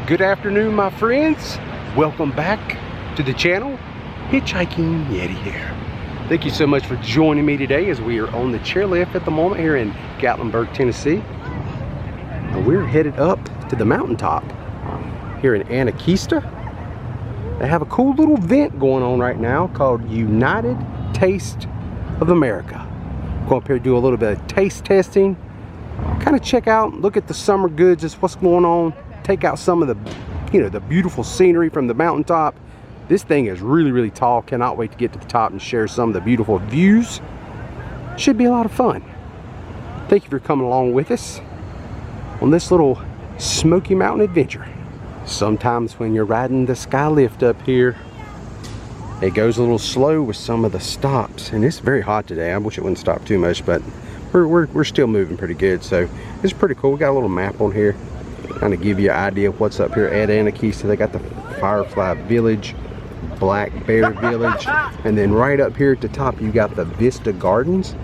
Good afternoon, my friends. Welcome back to the channel. Hitchhiking Yeti here. Thank you so much for joining me today as we are on the chairlift at the moment here in Gatlinburg, Tennessee. And we're headed up to the mountaintop here in Anakeesta. They have a cool little event going on right now called United Taste of America. Go up here, do a little bit of taste testing, kind of check out, look at the summer goods, just what's going on, take out some of the, the beautiful scenery from the mountaintop. This thing is really tall. Cannot wait to get to the top and share some of the beautiful views. Should be a lot of fun. Thank you for coming along with us on this little Smoky Mountain adventure. Sometimes when you're riding the Skylift up here, it goes a little slow with some of the stops, and it's very hot today. I wish it wouldn't stop too much, but we're still moving pretty good, so it's pretty cool. We got a little map on here, kind of give you an idea of what's up here at Anakeesta. They got the Firefly Village, Black Bear Village, and then right up here at the top you got the Vista Gardens.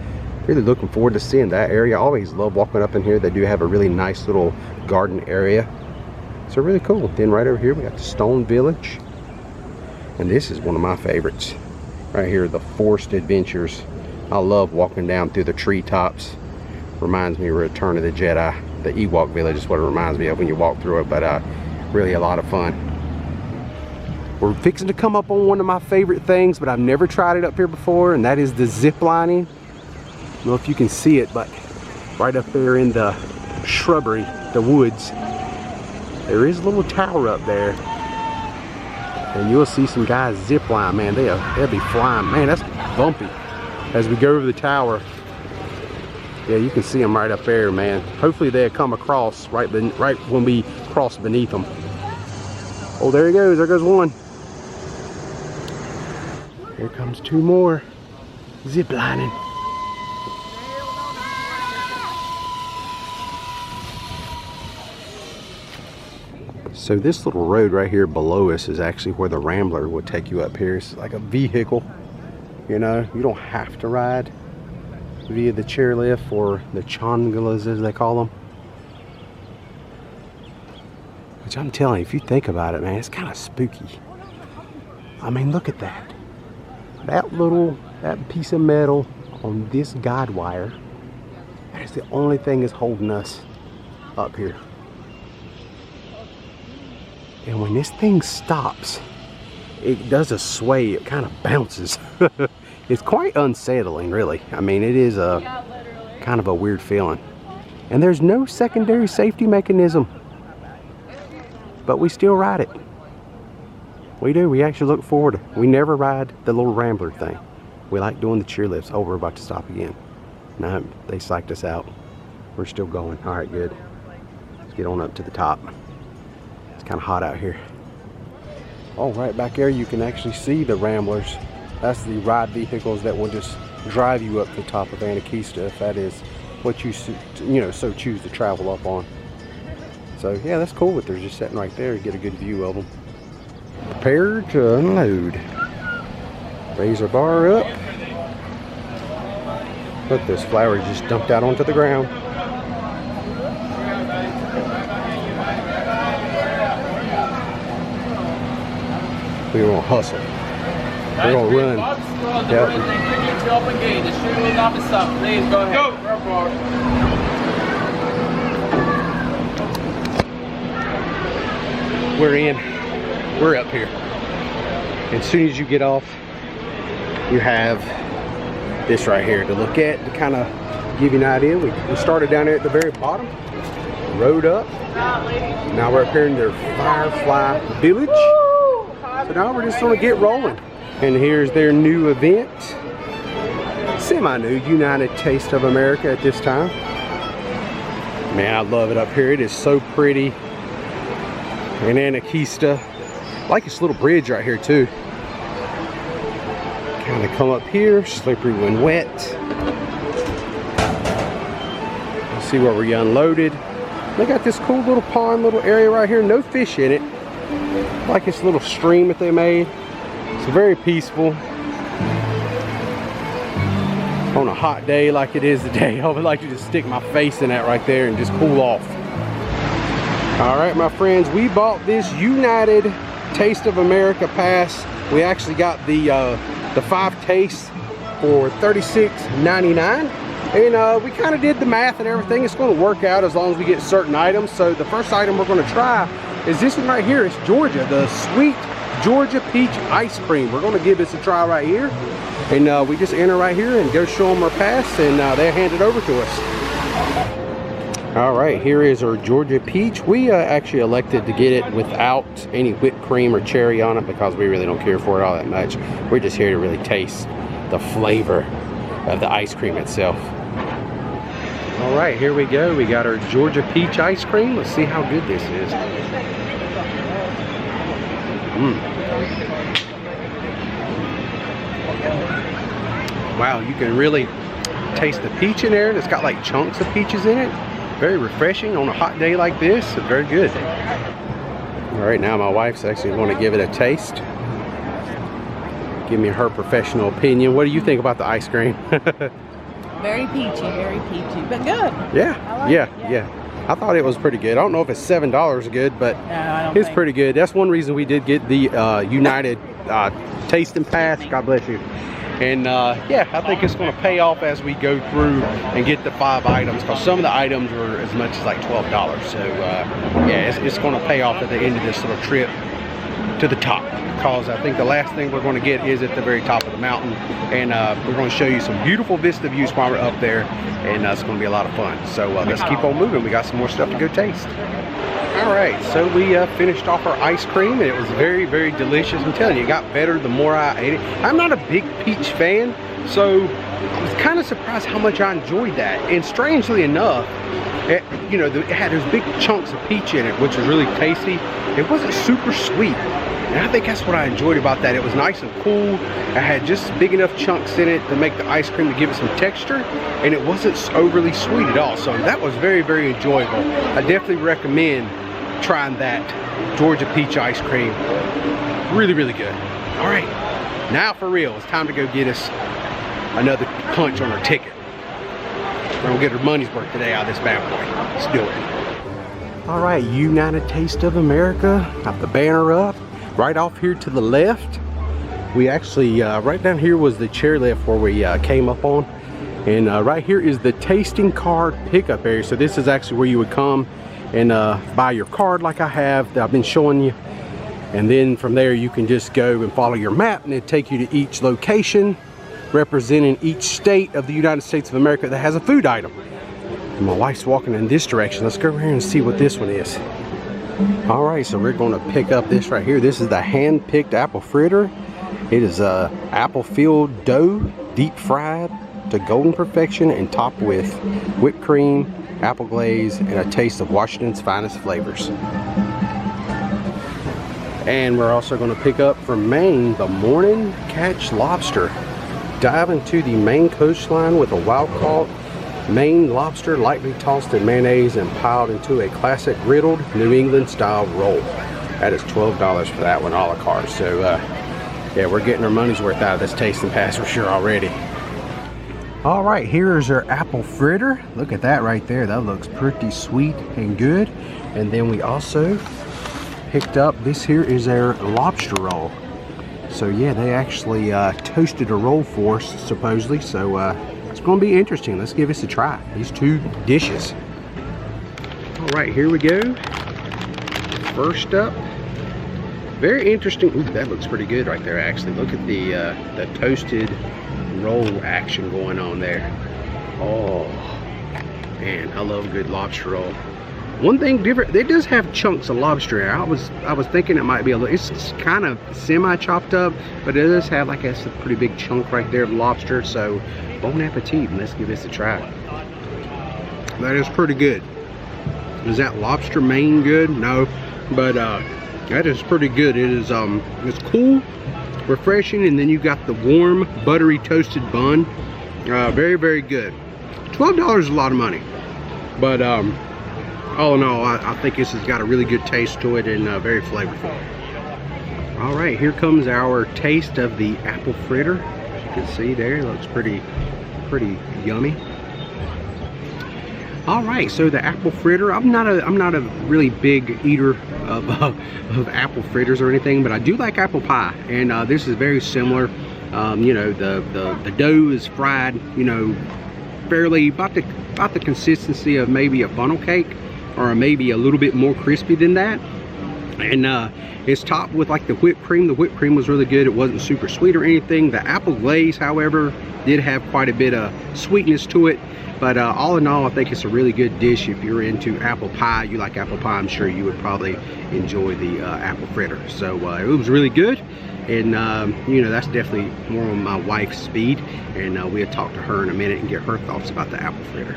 Really looking forward to seeing that area. I always love walking up in here. They do have a really nice little garden area, so really cool. Then right over here we got the Stone Village, and this is one of my favorites right here, the Forest Adventures. I love walking down through the treetops. Reminds me of Return of the Jedi. The Ewok Village is what it reminds me of when you walk through it, but really a lot of fun. We're fixing to come up on one of my favorite things, but I've never tried it up here before, and that is the zip lining. I don't know if you can see it, but right up there in the shrubbery, the woods, there is a little tower up there, and you'll see some guys zip line. Man, they'll be flying. Man, that's bumpy. As we go over the tower, yeah, you can see them right up there, man. Hopefully they'll come across right when we cross beneath them. Oh, there he goes. There goes one. Here comes two more zip lining. So this little road right here below us is actually where the Rambler would take you up here. It's like a vehicle, you don't have to ride via the chairlift or the chongalas as they call them. Which I'm telling you, if you think about it, man, it's kind of spooky. I mean, look at that. That piece of metal on this guide wire, that is the only thing that's holding us up here. And when this thing stops, it does a sway, it kind of bounces. It's quite unsettling, really. I mean, it is a kind of a weird feeling. And there's no secondary safety mechanism, but we still ride it. We do. We actually look forward to it. We never ride the little Rambler thing. We like doing the chairlifts. Oh, we're about to stop again. No, they psyched us out. We're still going. All right, good. Let's get on up to the top. It's kind of hot out here. Oh, right back there you can actually see the Ramblers. That's the ride vehicles that will just drive you up to the top of Anakeesta if that is what you so choose to travel up on. So yeah, that's cool, but they're just sitting right there. You get a good view of them. Prepare to unload. Raise our bar up. Look, this flower just dumped out onto the ground. We're gonna hustle. We're gonna run. Yep. We're in. We're up here. As soon as you get off, you have this right here to look at to kind of give you an idea. We started down there at the very bottom, rode up. Now we're up here in their Firefly Village. So now we're just gonna get rolling. And here's their new event. Semi-new United Taste of America at this time. Man, I love it up here. It is so pretty. In Anakeesta. I like this little bridge right here too. Kind of come up here, slippery when wet. Let's see where we unloaded. They got this cool little pond, little area right here. No fish in it. I like this little stream that they made. It's very peaceful. On a hot day like it is today, I would like to just stick my face in that right there and just cool off. All right, my friends, we bought this United Taste of America pass. We actually got the 5 tastes for $36.99. And we kind of did the math and everything. It's going to work out as long as we get certain items. So the first item we're going to try is this one right here. It's Georgia, the sweet Georgia peach ice cream. We're going to give this a try right here. And we just enter right here and go show them our pass, and they'll hand it over to us. All right, here is our Georgia peach. We actually elected to get it without any whipped cream or cherry on it because we really don't care for it all that much. We're just here to really taste the flavor of the ice cream itself. All right, here we go. We got our Georgia peach ice cream. Let's see how good this is. Wow, you can really taste the peach in there, and it's got like chunks of peaches in it. Very refreshing on a hot day like this. Very good. All right, now my wife's actually going to give it a taste. Give me her professional opinion. What do you think about the ice cream? Very peachy, but good. Yeah, Like yeah. I thought it was pretty good. I don't know if it's $7 good, but it's pretty good. That's one reason we did get the United Tasting Pass. God bless you. And yeah, I think it's going to pay off as we go through and get the 5 items, because some of the items were as much as like $12. So yeah, it's going to pay off at the end of this little trip to the top, because I think the last thing we're going to get is at the very top of the mountain, and we're going to show you some beautiful vista views while we're up there, and it's going to be a lot of fun. So let's keep on moving. We got some more stuff to go taste. All right, so we finished off our ice cream, and it was very, very delicious. I'm telling you, it got better the more I ate it. I'm not a big peach fan, so I was kind of surprised how much I enjoyed that. And strangely enough, you know, it had those big chunks of peach in it, which was really tasty. It wasn't super sweet, and I think that's what I enjoyed about that. It was nice and cool. It had just big enough chunks in it to make the ice cream to give it some texture, and it wasn't overly sweet at all. So that was very, very enjoyable. I definitely recommend trying that Georgia peach ice cream. Really, really good. All right, now for real, it's time to go get us another punch on our ticket. We're gonna get our money's worth today out of this bad boy. Let's do it. All right, United Taste of America. Got the banner up. Right off here to the left, we actually, right down here was the chairlift where we came up on. And right here is the tasting card pickup area. So this is actually where you would come and buy your card like I have, that I've been showing you. And then from there you can just go and follow your map, and it'll take you to each location representing each state of the United States of America that has a food item. And my wife's walking in this direction. Let's go over here and see what this one is. All right, so we're going to pick up this right here. This is the hand-picked apple fritter. It is apple-filled dough, deep fried to golden perfection, and topped with whipped cream, apple glaze, and a taste of Washington's finest flavors. And we're also going to pick up from Maine the morning catch lobster. Dive into the Maine coastline with a wild-caught Maine lobster, lightly tossed in mayonnaise and piled into a classic griddled New England style roll. That is $12 for that one, a la carte. So yeah, we're getting our money's worth out of this tasting pass for sure already. All right, here is our apple fritter. Look at that right there. That looks pretty sweet and good. And then we also picked up, this here is our lobster roll. So yeah, they actually toasted a roll for us, supposedly. So it's going to be interesting. Let's give this a try. These 2 dishes. All right, here we go. First up, very interesting. Ooh, that looks pretty good right there. Actually, look at the toasted roll action going on there. Oh man, I love a good lobster roll. One thing different, it does have chunks of lobster in it. I was thinking it might be a little, it's kind of semi chopped up, but it does have like a pretty big chunk right there of lobster. So bon appetit, and let's give this a try. That is pretty good. Is that lobster Maine good? No, but that is pretty good. It is it's cool, refreshing, and then you got the warm buttery toasted bun. Very, very good. $12 is a lot of money, but all in all, I think this has got a really good taste to it, and very flavorful. All right, here comes our taste of the apple fritter. As you can see there, it looks pretty yummy. All right, so the apple fritter. I'm not a really big eater of apple fritters or anything, but I do like apple pie, and this is very similar. You know, the dough is fried, you know, fairly about the consistency of maybe a funnel cake, or maybe a little bit more crispy than that. And it's topped with like the whipped cream. The whipped cream was really good. It wasn't super sweet or anything. The apple glaze, however, did have quite a bit of sweetness to it. But all in all, I think it's a really good dish. If you're into apple pie, you like apple pie, I'm sure you would probably enjoy the apple fritter. So it was really good. And you know, that's definitely more on my wife's speed. And we'll talk to her in a minute and get her thoughts about the apple fritter.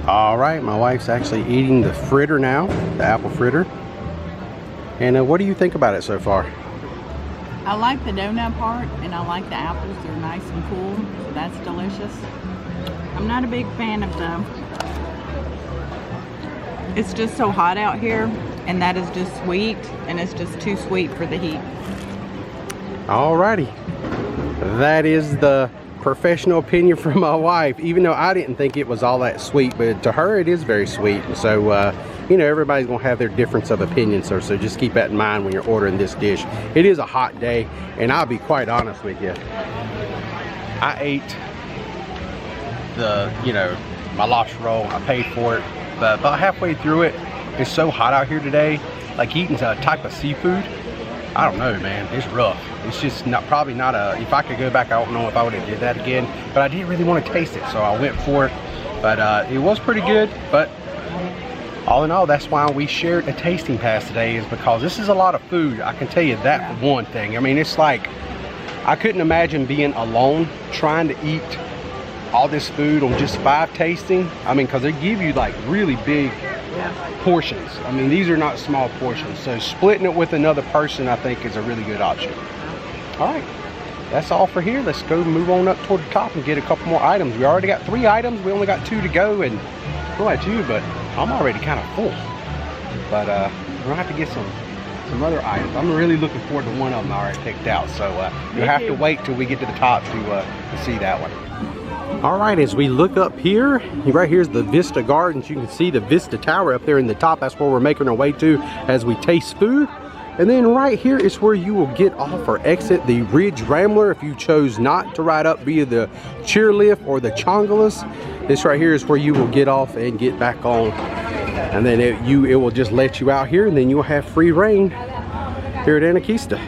All right, my wife's actually eating the fritter now, the apple fritter. And what do you think about it so far? I like the donut part, and I like the apples. They're nice and cool, so that's delicious. I'm not a big fan of it's just so hot out here, and that is just sweet, and it's just too sweet for the heat. Alrighty, that is the professional opinion from my wife, even though I didn't think it was all that sweet, but to her it is very sweet. So you know, everybody's gonna have their difference of opinion, so just keep that in mind when you're ordering this dish. It is a hot day, and I'll be quite honest with you, I ate you know, my lobster roll. I paid for it, but about halfway through it, it's so hot out here today, like eating a type of seafood, I don't know, man, it's rough. It's just probably not a, if I could go back, I don't know if I would have did that again, but I didn't really want to taste it, so I went for it. But it was pretty good. But all in all, that's why we shared a tasting pass today, is because this is a lot of food. I can tell you that for one thing. I mean, it's like, I couldn't imagine being alone trying to eat all this food on just 5 tasting. I mean, because they give you like really big portions. I mean, these are not small portions, so splitting it with another person, I think, is a really good option. All right, that's all for here. Let's go move on up toward the top and get a couple more items. We already got 3 items. We only got 2 to go, and I don't know about you, but I'm already kind of full. But we're gonna have to get some other items. I'm really looking forward to one of them I already picked out, so you'll have to wait till we get to the top to see that one. All right, as we look up here, right here's the Vista Gardens. You can see the Vista Tower up there in the top. That's where we're making our way to as we taste food. And then right here is where you will get off or exit the Ridge Rambler if you chose not to ride up via the Chairlift or the Chongalas. This right here is where you will get off and get back on. And then it will just let you out here, and then you'll have free reign here at Anakeesta.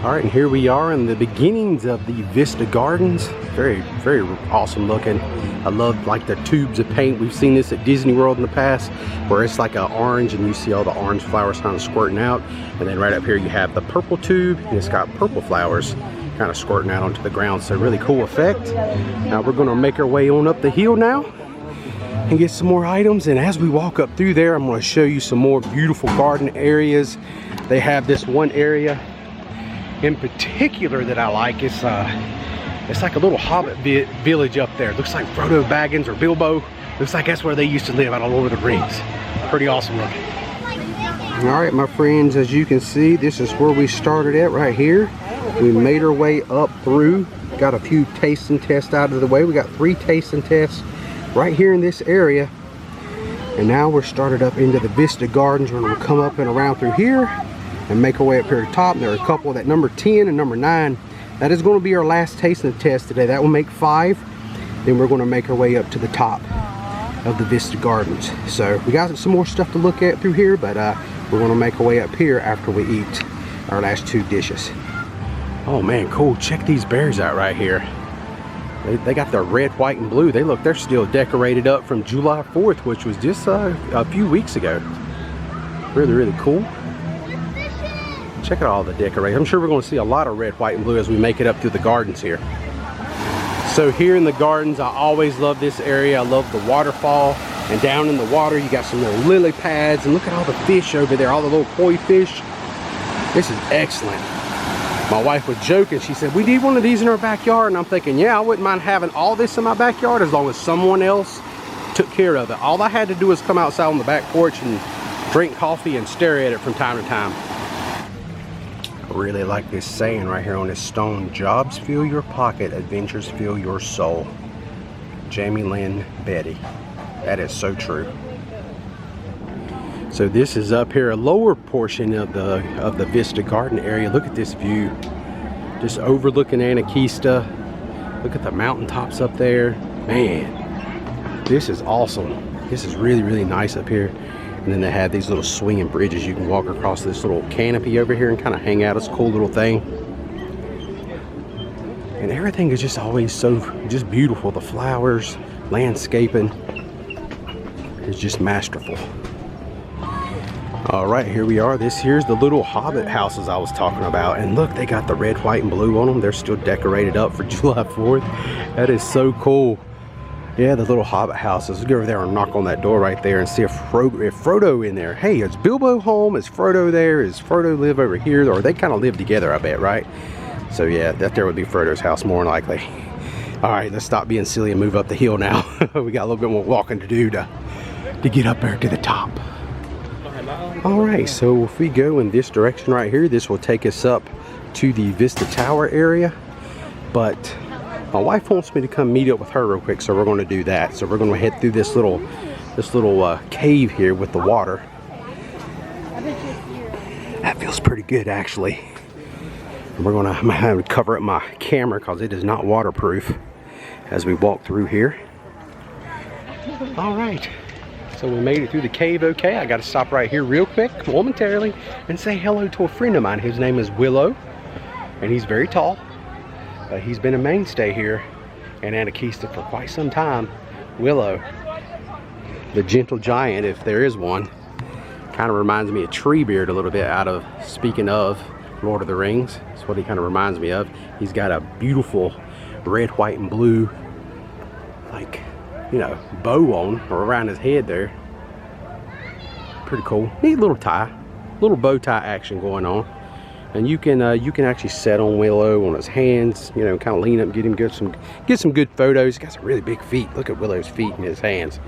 All right, and here we are in the beginnings of the Vista Gardens. Very, very awesome looking. I love like the tubes of paint. We've seen this at Disney World in the past, where it's like an orange and you see all the orange flowers kind of squirting out. And then right up here you have the purple tube, and it's got purple flowers kind of squirting out onto the ground. So really cool effect. Now we're gonna make our way on up the hill now and get some more items. And as we walk up through there, I'm gonna show you some more beautiful garden areas. They have this one area in particular that I like. It's like a little hobbit village up there. It looks like Frodo Baggins or Bilbo. Looks like that's where they used to live, out all over the Rings. Pretty awesome looking. All right, my friends, as you can see, this is where we started at right here. We made our way up through, got a few tasting tests out of the way. We got 3 tasting tests right here in this area. And now we're started up into the Vista Gardens. We're gonna come up and around through here and make our way up here to the top. There are a couple, that number 10 and number 9. That is going to be our last tasting test today. That will make 5. Then we're going to make our way up to the top of the Vista Gardens. So we got some more stuff to look at through here, but we're going to make our way up here after we eat our last 2 dishes. Oh man, cool. Check these bears out right here. They got their red, white, and blue. They're still decorated up from July 4th, which was just a few weeks ago. Really, really cool. Check out all the decorations. I'm sure we're going to see a lot of red, white, and blue as we make it up through the gardens here. So here in the gardens, I always love this area. I love the waterfall. And down in the water, you got some little lily pads. And look at all the fish over there, all the little koi fish. This is excellent. My wife was joking. She said, we need one of these in our backyard. And I'm thinking, yeah, I wouldn't mind having all this in my backyard as long as someone else took care of it. All I had to do was come outside on the back porch and drink coffee and stare at it from time to time. I really like this saying right here on this stone: jobs fill your pocket, adventures fill your soul. Jamie Lynn Betty. That is so true. So this is up here, a lower portion of the Vista Garden area. Look at this view, just overlooking Anakeesta. Look at the mountaintops up there. Man, this is awesome. This is really, really nice up here. And then they have these little swinging bridges. You can walk across this little canopy over here and kind of hang out. It's a cool little thing. And everything is just always so just beautiful. The flowers, landscaping is just masterful. All right, here we are. This here's the little hobbit houses I was talking about. And look, they got the red, white, and blue on them. They're still decorated up for July 4th. That is so cool. Yeah, the little hobbit houses. Let's go over there and knock on that door right there and see if Frodo in there. Hey, is Bilbo home? Is Frodo there? Is Frodo live over here? Or they kind of live together, I bet, right? So yeah, that there would be Frodo's house more than likely. All right, let's stop being silly and move up the hill now. We got a little bit more walking to do to get up there to the top. All right, so if we go in this direction right here, this will take us up to the Vista Tower area. But my wife wants me to come meet up with her real quick, so we're going to do that. So we're going to head through this little cave here with the water. That feels pretty good, actually. And I'm gonna have to cover up my camera because it is not waterproof as we walk through here. All right. So we made it through the cave okay. I got to stop right here real quick, momentarily, and say hello to a friend of mine. His name is Willow, and he's very tall. He's been a mainstay here in Anakeesta for quite some time. Willow, the gentle giant, if there is one, kind of reminds me of Treebeard a little bit out of, speaking of Lord of the Rings. That's what he kind of reminds me of. He's got a beautiful red, white, and blue, like, you know, bow on or around his head there. Pretty cool. Neat little tie, little bow tie action going on. And you can actually set on Willow on his hands, you know, kind of lean up, get some good photos. He's got some really big feet. Look at Willow's feet and his hands.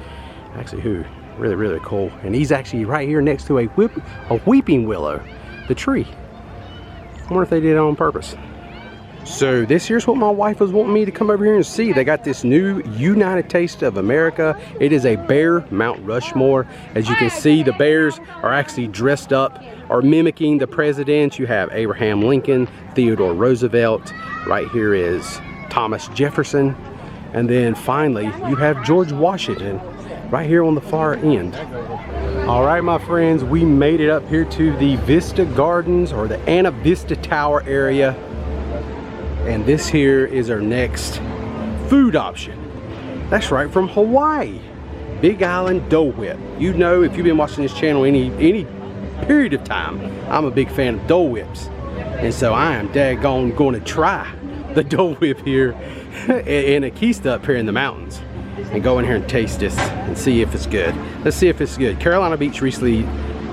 Actually, really, really cool. And he's actually right here next to a weeping willow, the tree. I wonder if they did it on purpose. So this here's what my wife was wanting me to come over here and see. They got this new United Taste of America. It is a bear Mount Rushmore. As you can see, the bears are actually dressed up or mimicking the presidents. You have Abraham Lincoln, Theodore Roosevelt. Right here is Thomas Jefferson. And then finally, you have George Washington right here on the far end. All right, my friends, we made it up here to the Vista Gardens or the Vista Tower area. And this here is our next food option. That's right, from Hawaii. Big Island Dole Whip. You know, if you've been watching this channel any period of time, I'm a big fan of Dole Whips. And so I am daggone going to try the Dole Whip here in Anakeesta up here in the mountains. And go in here and taste this and see if it's good. Let's see if it's good. Carolina Beach recently,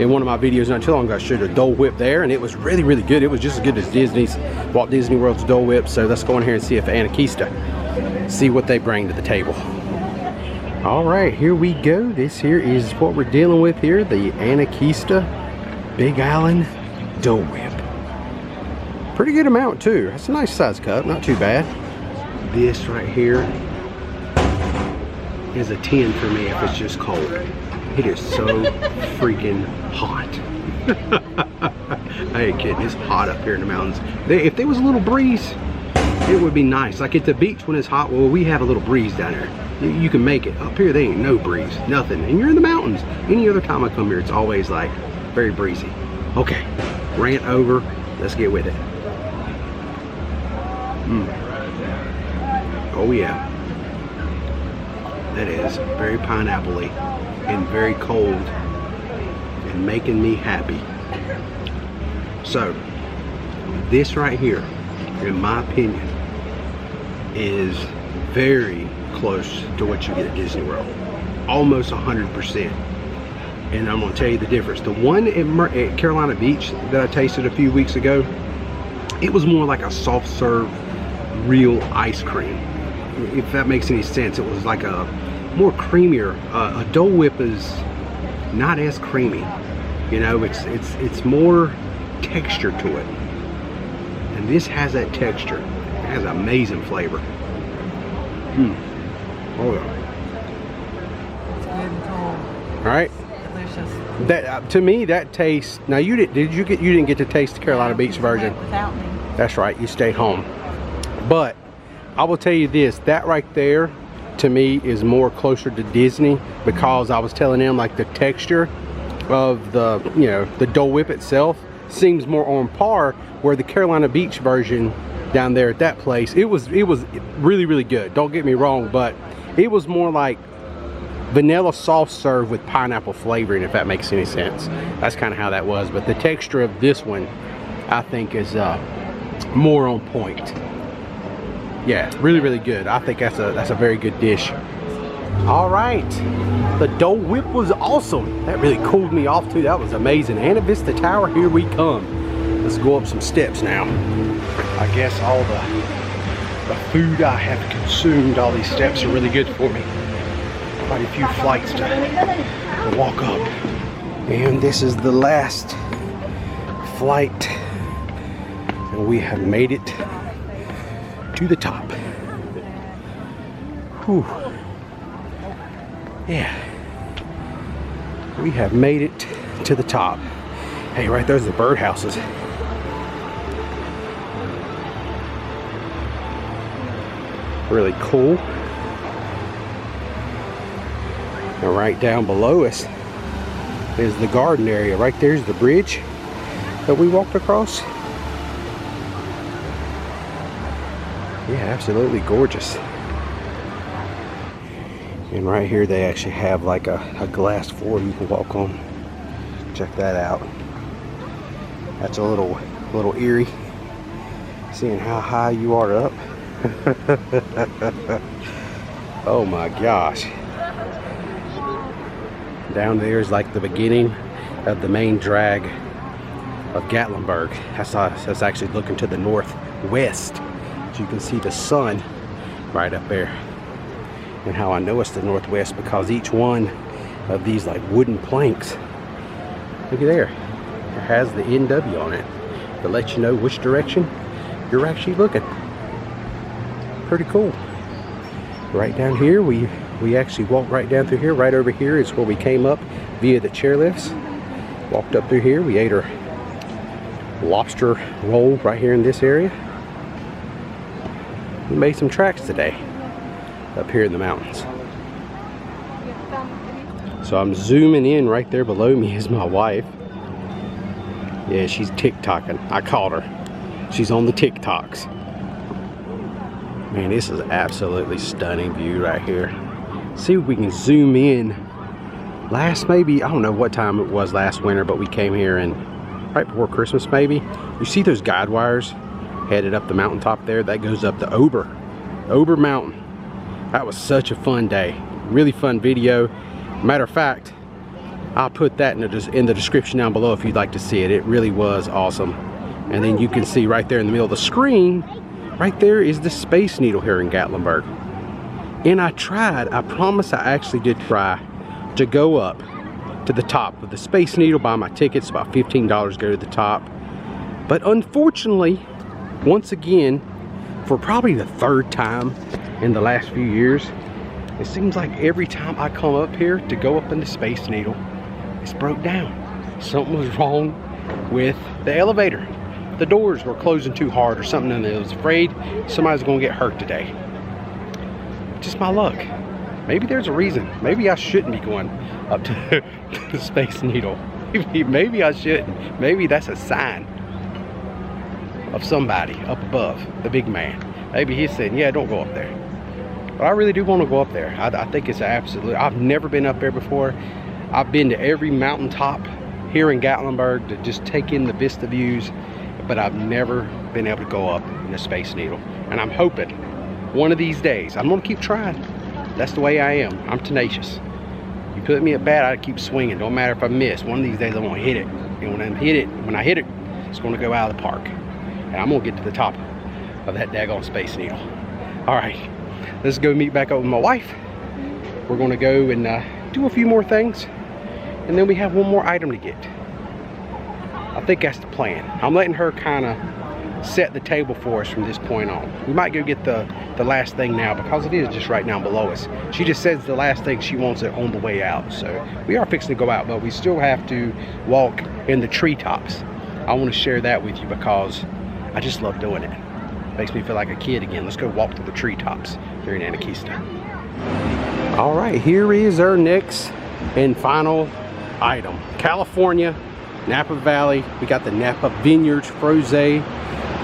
in one of my videos not too long ago, I showed a Dole Whip there, and it was really, really good. It was just as good as Walt Disney World's Dole Whip. So let's go in here and see if Anakeesta, see what they bring to the table. All right, here we go. This here is what we're dealing with here, the Anakeesta Big Island Dole Whip. Pretty good amount too. That's a nice size cup, not too bad. This right here is a 10 for me if it's just cold. It is so freaking hot. I ain't kidding, it's hot up here in the mountains. If there was a little breeze, it would be nice. Like at the beach when it's hot, well, we have a little breeze down there. You can make it. Up here, there ain't no breeze, nothing. And you're in the mountains. Any other time I come here, it's always like very breezy. Okay, rant over, let's get with it. Oh yeah. That is very pineapple-y and very cold and making me happy. So this right here, in my opinion, is very close to what you get at Disney World. Almost 100%. And I'm gonna tell you the difference. The one at Carolina Beach that I tasted a few weeks ago, it was more like a soft serve real ice cream. If that makes any sense. It was like a more creamier. A Dole Whip is not as creamy. You know, it's more texture to it. And this has that texture. It has amazing flavor. Oh yeah. All right. Delicious. That to me that tastes. Now you didn't get to taste the Carolina Beach version. Without me. That's right. You stayed home. But I will tell you this. That right there, to me, is more closer to Disney because I was telling them like the texture of the the Dole Whip itself seems more on par, where the Carolina Beach version down there at that place, it was really, really good. Don't get me wrong, but it was more like vanilla soft serve with pineapple flavoring, if that makes any sense. That's kind of how that was. But the texture of this one, I think, is more on point. Yeah, really, really good. I think that's a very good dish. All right, the Dole Whip was awesome. That really cooled me off too. That was amazing. And at Vista Tower, here we come. Let's go up some steps now. I guess all the food I have consumed, all these steps are really good for me. Quite a few flights to walk up. And this is the last flight. And we have made it to the top. Whew. Yeah. We have made it to the top. Hey, right there's the birdhouses. Really cool. And right down below us is the garden area. Right there's the bridge that we walked across. Yeah, absolutely gorgeous. And right here they actually have like a glass floor you can walk on. Check that out. That's a little eerie, seeing how high you are up. Oh my gosh. Down there is like the beginning of the main drag of Gatlinburg. That's actually looking to the northwest. So you can see the sun right up there. And how I know it's the northwest, because each one of these like wooden planks, look at there, it has the NW on it to let you know which direction you're actually looking. Pretty cool. Right down here, we actually walked right down through here. Right over here is where we came up via the chairlifts. Walked up through here. We ate our lobster roll right here in this area. We made some tracks today up here in the mountains. So I'm zooming in. Right there below me is my wife. Yeah, she's TikToking. I caught her. She's on the TikToks. Man, this is absolutely stunning view right here. See if we can zoom in. Maybe, I don't know what time it was last winter, but we came here and right before Christmas maybe. You see those guide wires headed up the mountaintop there? That goes up the Ober Mountain. That was such a fun day. Really fun video. Matter of fact, I'll put that in the description down below if you'd like to see it. It really was awesome. And then you can see right there in the middle of the screen, right there is the Space Needle here in Gatlinburg. And I promise I actually did try to go up to the top of the Space Needle, buy my tickets, about $15 go to the top. But unfortunately, once again, for probably the third time in the last few years, it seems like every time I come up here to go up in the Space Needle, it's broke down. Something was wrong with the elevator. The doors were closing too hard or something, and I was afraid somebody's gonna get hurt today. Just my luck. Maybe there's a reason. Maybe I shouldn't be going up to the Space Needle. Maybe I shouldn't. Maybe that's a sign of somebody up above, the big man. Maybe he's saying, yeah, don't go up there. But I really do want to go up there. I think it's absolutely, I've never been up there before. I've been to every mountaintop here in Gatlinburg to just take in the Vista views, but I've never been able to go up in the Space Needle. And I'm hoping one of these days, I'm gonna keep trying. That's the way I am. I'm tenacious. You put me at bat, I keep swinging. Don't matter if I miss. One of these days I want to hit it. And when I hit it, it's gonna go out of the park. And I'm gonna get to the top of that daggone Space Needle. All right, let's go meet back up with my wife. We're gonna go and do a few more things, and then we have one more item to get. I think that's the plan. I'm letting her kind of set the table for us from this point on. We might go get the last thing now because it is just right down below us. She just says the last thing she wants it on the way out. So we are fixing to go out, but we still have to walk in the treetops. I want to share that with you because I just love doing it. Makes me feel like a kid again. Let's go walk through the treetops here in Anakeesta. All right, here is our next and final item. California, Napa Valley. We got the Napa Vineyards Rosé.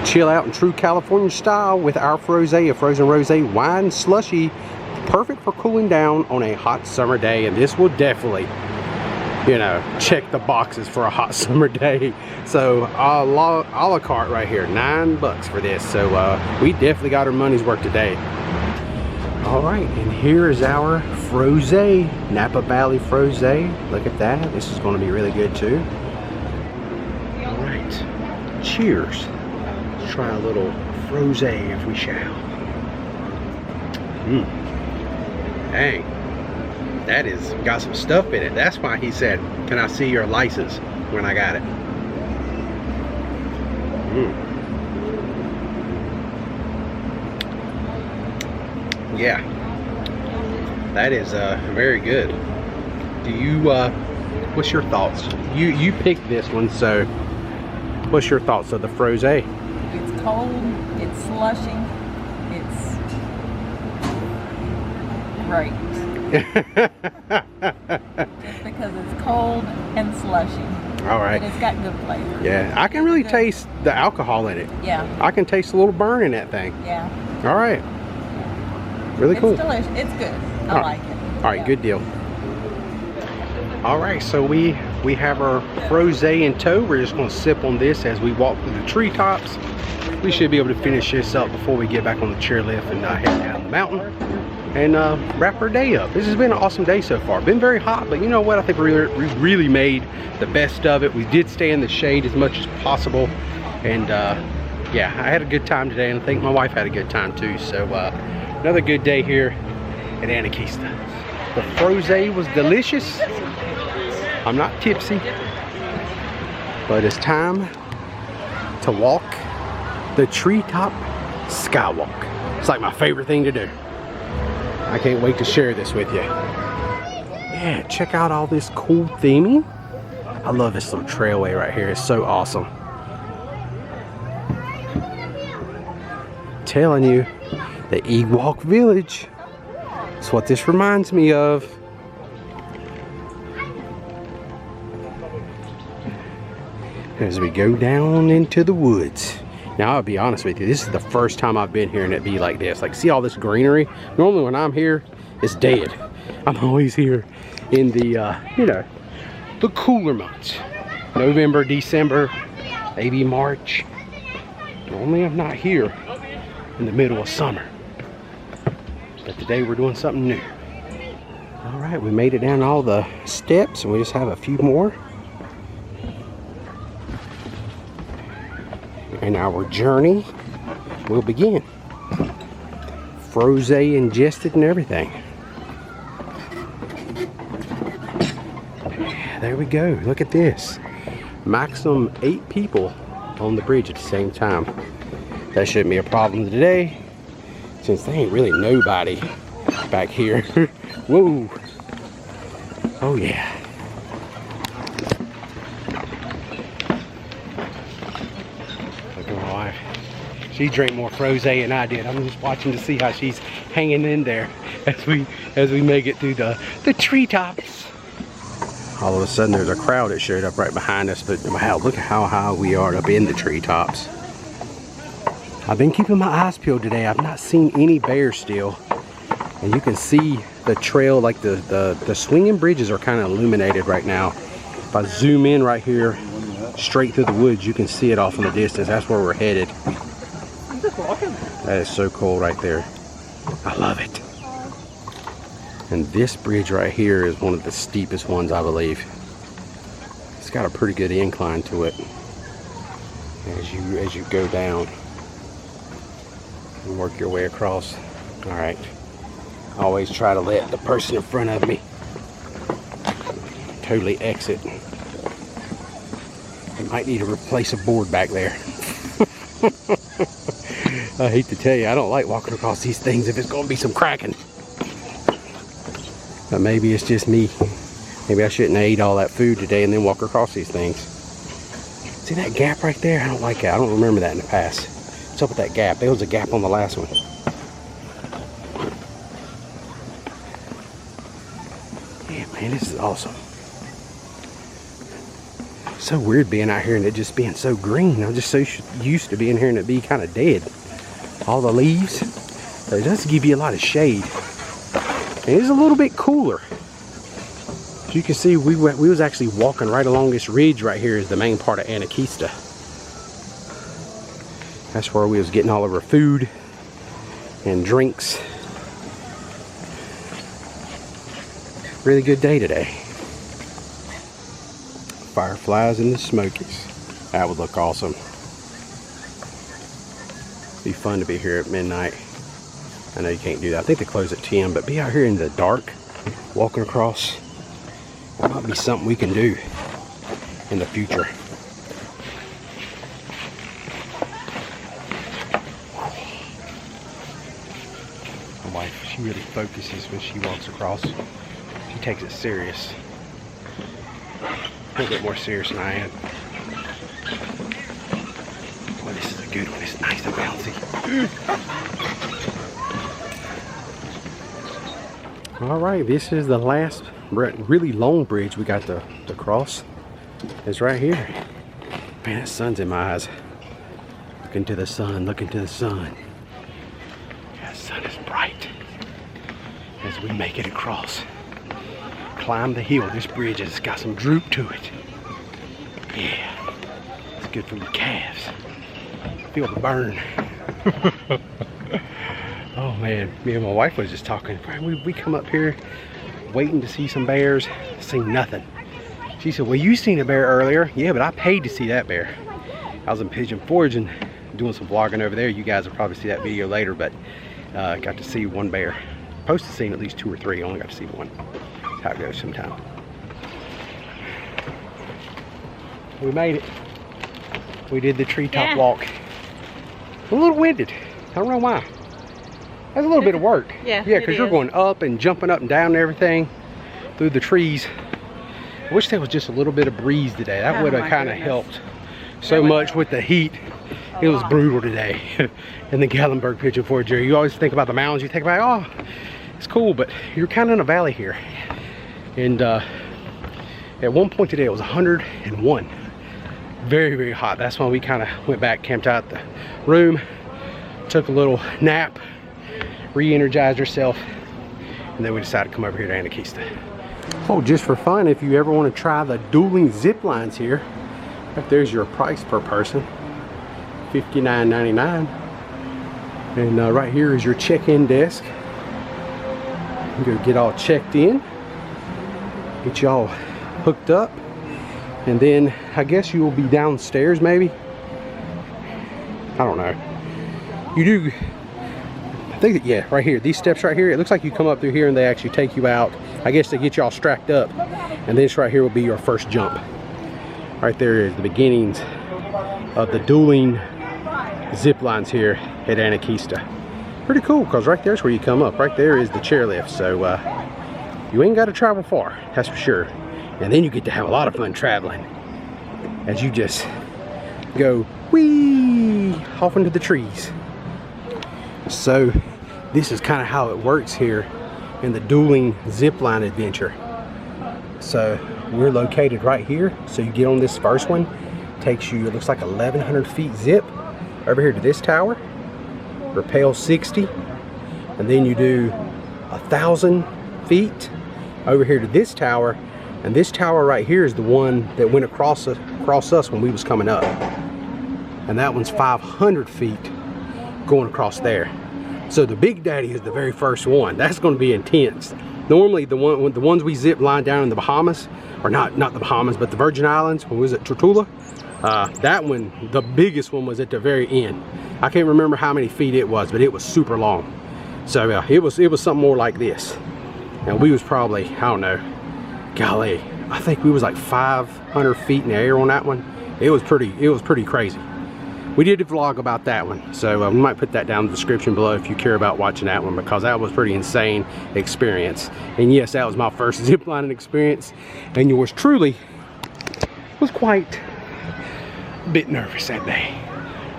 Chill out in true California style with our Rosé, a frozen rosé wine slushy. Perfect for cooling down on a hot summer day. And this will definitely, you know, check the boxes for a hot summer day. So a la carte right here, $9 for this. So we definitely got our money's worth today. All right, and here is our Rosé, Napa Valley Rosé. Look at that. This is going to be really good too. All right, cheers. Let's try a little Rosé if we shall. Dang, that is got some stuff in it. That's why he said, "Can I see your license?" when I got it. Yeah, that is very good. Do you what's your thoughts? You picked this one, so what's your thoughts of the Rosé? It's cold, it's slushy, it's great. Just because it's cold and slushy. All right. But it's got good flavor. Yeah, I can really taste the alcohol in it. Yeah. I can taste a little burn in that thing. Yeah. All right. Really cool. It's delicious. It's good. I like it. All right, good deal. All right, so we have our Rosé in tow. We're just going to sip on this as we walk through the treetops. We should be able to finish this up before we get back on the chairlift and head down the mountain and wrap our day up. This has been an awesome day so far. Been very hot, but you know what? I think we really made the best of it. We did stay in the shade as much as possible, and yeah, I had a good time today, and I think my wife had a good time too. So another good day here at Anakeesta. The Rosé was delicious. I'm not tipsy, but it's time to walk the Treetop Skywalk. It's like my favorite thing to do. I can't wait to share this with you. Yeah, check out all this cool theming. I love this little trailway right here. It's so awesome. Telling you, the Ewok Village. That's what this reminds me of. As we go down into the woods. Now, I'll be honest with you, this is the first time I've been here and it be like this. Like, see all this greenery? Normally when I'm here, it's dead. I'm always here in the, you know, the cooler months. November, December, maybe March. Normally I'm not here in the middle of summer. But today we're doing something new. All right, we made it down all the steps and we just have a few more. And our journey will begin. Rosé ingested and everything. There we go. Look at this. Maximum 8 people on the bridge at the same time. That shouldn't be a problem today, since there ain't really nobody back here. Whoa. Oh yeah. She drank more Rosé than I did. I'm just watching to see how she's hanging in there as we make it through the treetops. All of a sudden there's a crowd that showed up right behind us, but wow, look at how high we are up in the treetops. I've been keeping my eyes peeled today. I've not seen any bears still. And you can see the trail, like the swinging bridges are kind of illuminated right now. If I zoom in right here, straight through the woods, you can see it off in the distance. That's where we're headed. That is so cool right there. I love it. And this bridge right here is one of the steepest ones, I believe. It's got a pretty good incline to it as you go down and work your way across. All right. Always try to let the person in front of me totally exit. I might need to replace a board back there. I hate to tell you, I don't like walking across these things if it's going to be some cracking. But maybe it's just me. Maybe I shouldn't have ate all that food today and then walk across these things. See that gap right there? I don't like that. I don't remember that in the past. What's up with that gap? There was a gap on the last one. Yeah, man, this is awesome. So weird being out here and it just being so green. I'm just so used to being here and it be kind of dead. All the leaves. But it does give you a lot of shade. And it's a little bit cooler. As you can see, we was actually walking right along this ridge right here is the main part of Anakeesta. That's where we was getting all of our food and drinks. Really good day today. Fireflies in the Smokies. That would look awesome. Be fun to be here at midnight. I know you can't do that. I think they close at 10, but be out here in the dark, walking across. That might be something we can do in the future. My wife, she really focuses when she walks across. She takes it serious. A little bit more serious than I am. Boy, this is a good one. It's nice and bouncy. All right, this is the last really long bridge we got to cross. It's right here. Man, that sun's in my eyes. Looking to the sun, looking to the sun. Yeah, the sun is bright as we make it across. Climb the hill. This bridge has got some droop to it. Yeah, it's good for your calves. Feel the burn. Oh man, me and my wife was just talking. We come up here waiting to see some bears, see nothing. She said, well, you seen a bear earlier. Yeah, but I paid to see that bear. I was in Pigeon Forge and doing some vlogging over there. You guys will probably see that video later, but got to see one bear. Supposed to see at least 2 or 3. Only got to see one. That's how it goes sometime. We made it. We did the treetop walk. A little winded. I don't know why. That's a little bit of work. Yeah, because you're going up and jumping up and down and everything through the trees. I wish there was just a little bit of breeze today. That would have kind of helped so much with the heat. It was brutal today in the Gatlinburg Pigeon Forge area. You always think about the mountains. You think about, oh, it's cool, but you're kind of in a valley here. And at one point today, it was 101. Very, very hot. That's when we kind of went back, camped out the room, took a little nap, re-energized herself, and then we decided to come over here to Anakeesta. Oh, just for fun, if you ever want to try the dueling zip lines here, right there's your price per person, $59.99. And right here is your check-in desk. You go get all checked in, get y'all hooked up, and then I guess you will be downstairs maybe. I don't know. You do. I think that, yeah, right here, these steps right here, it looks like you come up through here and they actually take you out. I guess they get you all strapped up. And this right here will be your first jump. Right there is the beginnings of the dueling zip lines here at Anakeesta. Pretty cool, because right there's where you come up. Right there is the chairlift. So you ain't got to travel far, that's for sure. And then you get to have a lot of fun traveling as you just go whee off into the trees. So this is kind of how it works here in the dueling zip line adventure. So we're located right here. So you get on this first one, takes you, it looks like 1,100 feet zip over here to this tower, rappel 60, and then you do 1,000 feet over here to this tower, and this tower right here is the one that went across us when we was coming up, and that one's 500 feet going across there. So the Big Daddy is the very first one. That's going to be intense. Normally the ones we zip line down in the Bahamas, or not the Bahamas, but the Virgin Islands, when we was at Tortuga, that one, the biggest one, was at the very end. I can't remember how many feet it was, but it was super long. So it was something more like this. And we was probably, I don't know, golly, I think we was like 500 feet in the air on that one. It was pretty crazy. we did a vlog about that one, so we might put that down in the description below if you care about watching that one, because that was a pretty insane experience. And yes, that was my first zip lining experience, and yours truly was quite a bit nervous that day.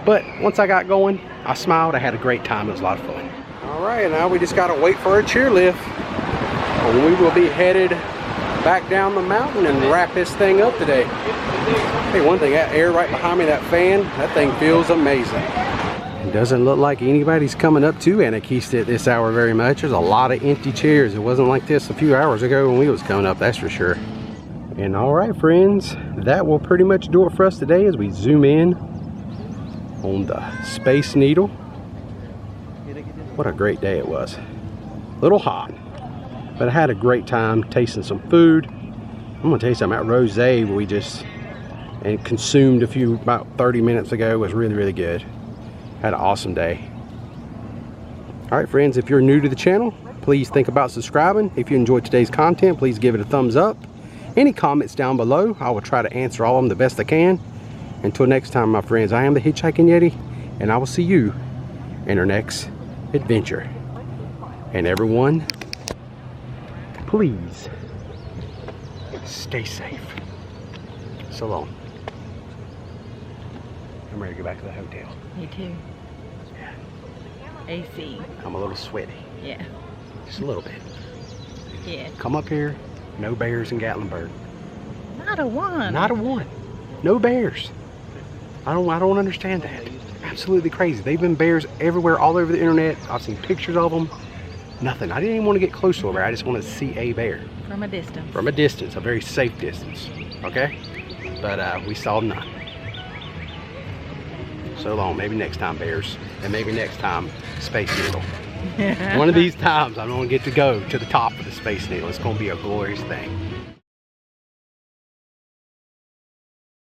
But once I got going, I smiled. I had a great time. It was a lot of fun. All right, now we just gotta wait for our chairlift, and we will be headed back down the mountain and wrap this thing up today. Hey, one thing, that air right behind me, that fan, that thing feels amazing. It doesn't look like anybody's coming up to Anakeesta at this hour very much. There's a lot of empty chairs. It wasn't like this a few hours ago when we was coming up, that's for sure. And all right, friends, that will pretty much do it for us today as we zoom in on the Space Needle. What a great day it was. A little hot, but I had a great time tasting some food. I'm gonna tell you something, that rosé we just consumed about 30 minutes ago was really, really good. Had an awesome day. All right, friends, if you're new to the channel, please think about subscribing. If you enjoyed today's content, please give it a thumbs up. Any comments down below, I will try to answer all of them the best I can. Until next time, my friends, I am the Hitchhiking Yeti, and I will see you in our next adventure. And everyone, please stay safe. So long. I'm ready to go back to the hotel. Me too. Yeah. AC. I'm a little sweaty. Yeah. Just a little bit. Yeah. Come up here, no bears in Gatlinburg. Not a one. Not a one. No bears. I don't understand that. Absolutely crazy. They've been bears everywhere, all over the internet. I've seen pictures of them. Nothing. I didn't even want to get close to a bear. I just wanted to see a bear. From a distance. From a distance, a very safe distance. Okay? But we saw none. So long. Maybe next time, bears. And maybe next time, Space Needle. One of these times, I'm going to get to go to the top of the Space Needle. It's going to be a glorious thing.